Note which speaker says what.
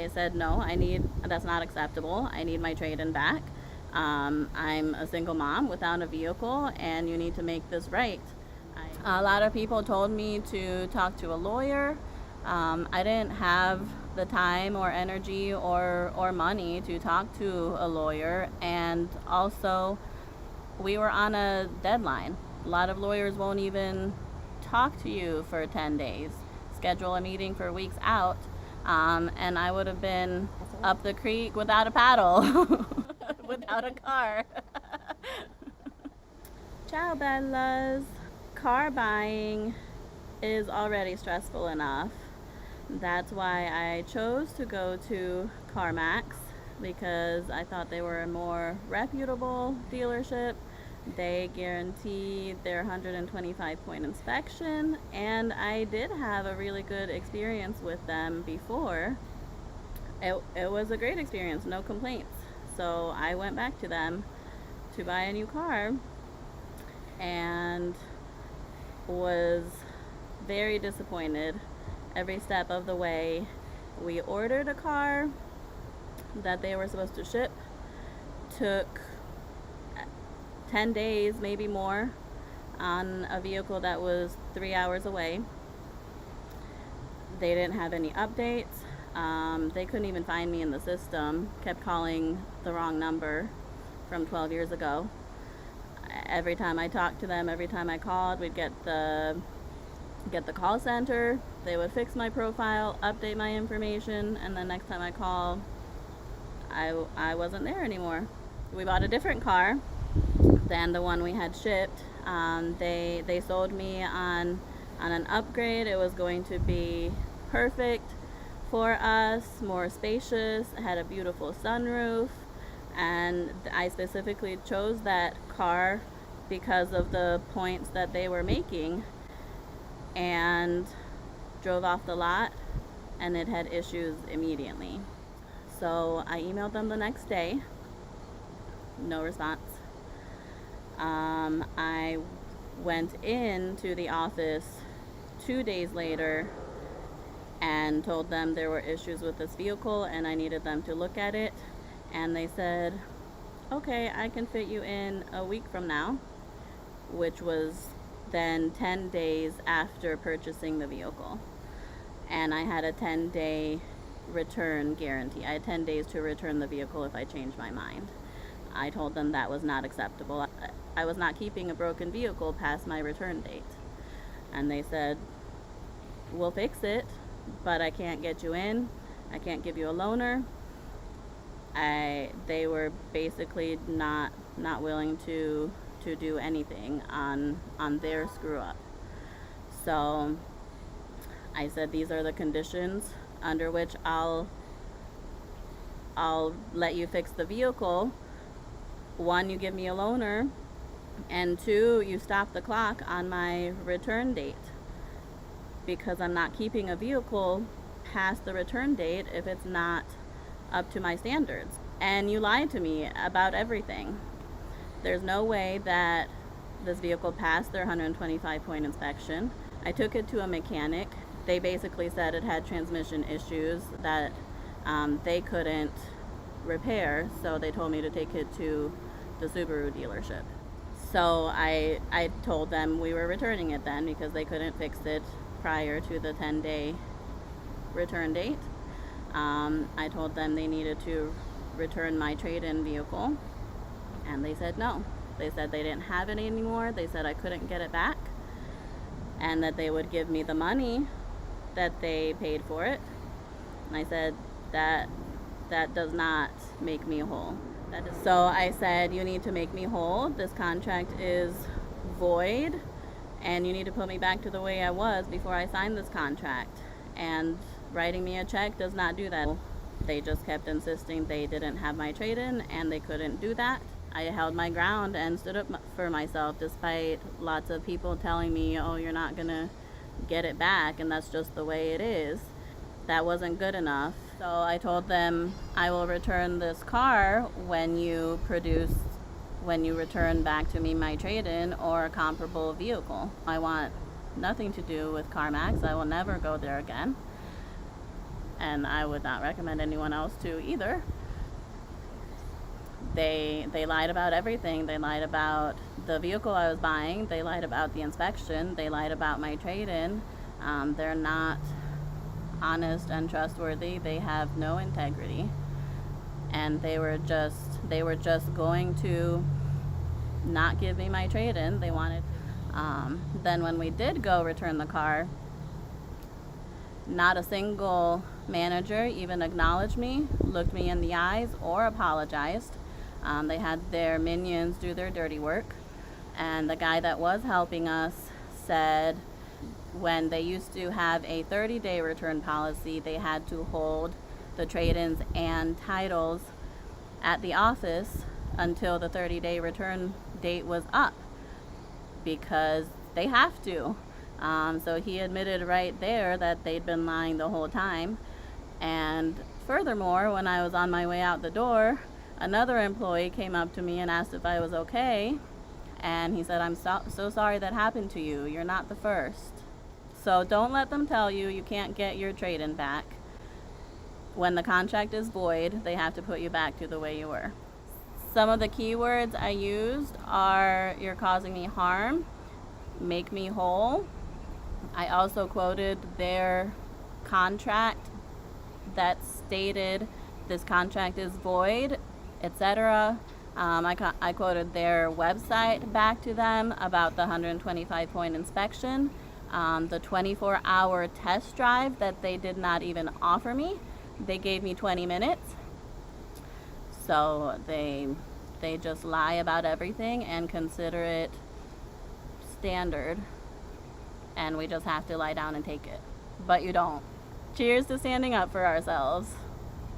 Speaker 1: I said, no, that's not acceptable. I need my trade-in back. I'm a single mom without a vehicle, and you need to make this right. A lot of people told me to talk to a lawyer. I didn't have the time or energy or money to talk to a lawyer, and also we were on a deadline. A lot of lawyers won't even talk to you for 10 days, schedule a meeting for weeks out, and I would have been up the creek without a paddle, without a car. Ciao, Bellas. Car buying is already stressful enough. That's why I chose to go to CarMax, because I thought they were a more reputable dealership. They guarantee their 125-point inspection, and I did have a really good experience with them before. It was a great experience, no complaints. So I went back to them to buy a new car and was very disappointed every step of the way. We ordered a car that they were supposed to ship, took 10 days, maybe more, on a vehicle that was 3 hours away. They didn't have any updates. They couldn't even find me in the system, kept calling the wrong number from 12 years ago. Every time I talked to them, every time I called, we'd get the call center. They would fix my profile, update my information, and the next time I call, I wasn't there anymore. We bought a different car than the one we had shipped. They sold me on an upgrade. It was going to be perfect for us, more spacious, had a beautiful sunroof, and I specifically chose that car because of the points that they were making, and drove off the lot, and it had issues immediately. So I emailed them the next day, no response. I went into the office 2 days later and told them there were issues with this vehicle and I needed them to look at it, and they said, okay, I can fit you in a week from now, which was then 10 days after purchasing the vehicle. And I had a 10-day return guarantee. I had 10 days to return the vehicle if I changed my mind. I told them that was not acceptable. I was not keeping a broken vehicle past my return date. And they said, we'll fix it, but I can't get you in. I can't give you a loaner. They were basically not willing to do anything on their screw up. So I said, these are the conditions under which I'll let you fix the vehicle. 1, you give me a loaner, and 2, you stop the clock on my return date, because I'm not keeping a vehicle past the return date if it's not up to my standards. And you lied to me about everything. There's no way that this vehicle passed their 125-point inspection. I took it to a mechanic. They basically said it had transmission issues that they couldn't repair, so they told me to take it to the Subaru dealership. So I told them we were returning it then, because they couldn't fix it prior to the 10-day return date. I told them they needed to return my trade-in vehicle, and they said no. They said they didn't have it anymore. They said I couldn't get it back, and that they would give me the money that they paid for it. And I said that does not make me whole. So I said, you need to make me whole. This contract is void, and you need to put me back to the way I was before I signed this contract. And writing me a check does not do that. They just kept insisting they didn't have my trade-in and they couldn't do that. I held my ground and stood up for myself, despite lots of people telling me, oh, you're not gonna get it back, and that's just the way it is. That wasn't good enough. So I told them, I will return this car when you return back to me my trade-in or a comparable vehicle. I want nothing to do with CarMax. I will never go there again. and I would not recommend anyone else to either. They lied about everything. They lied about the vehicle I was buying. They lied about the inspection. They lied about my trade-in. They're not honest and trustworthy. They have no integrity, and they were just going to not give me my trade-in. They wanted then when we did go return the car, not a single manager even acknowledged me, looked me in the eyes, or apologized. They had their minions do their dirty work, and the guy that was helping us said when they used to have a 30-day return policy, they had to hold the trade-ins and titles at the office until the 30-day return date was up, because they have to. So he admitted right there that they'd been lying the whole time. And furthermore, when I was on my way out the door, another employee came up to me and asked if I was okay. And he said, "I'm so sorry that happened to you. You're not the first." So don't let them tell you you can't get your trade-in back. When the contract is void, they have to put you back to the way you were. Some of the keywords I used are "you're causing me harm," "make me whole." I also quoted their contract that stated this contract is void, etc. I quoted their website back to them about the 125-point inspection, the 24-hour test drive that they did not even offer me. They gave me 20 minutes. So they just lie about everything and consider it standard, and we just have to lie down and take it. But you don't. Cheers to standing up for ourselves.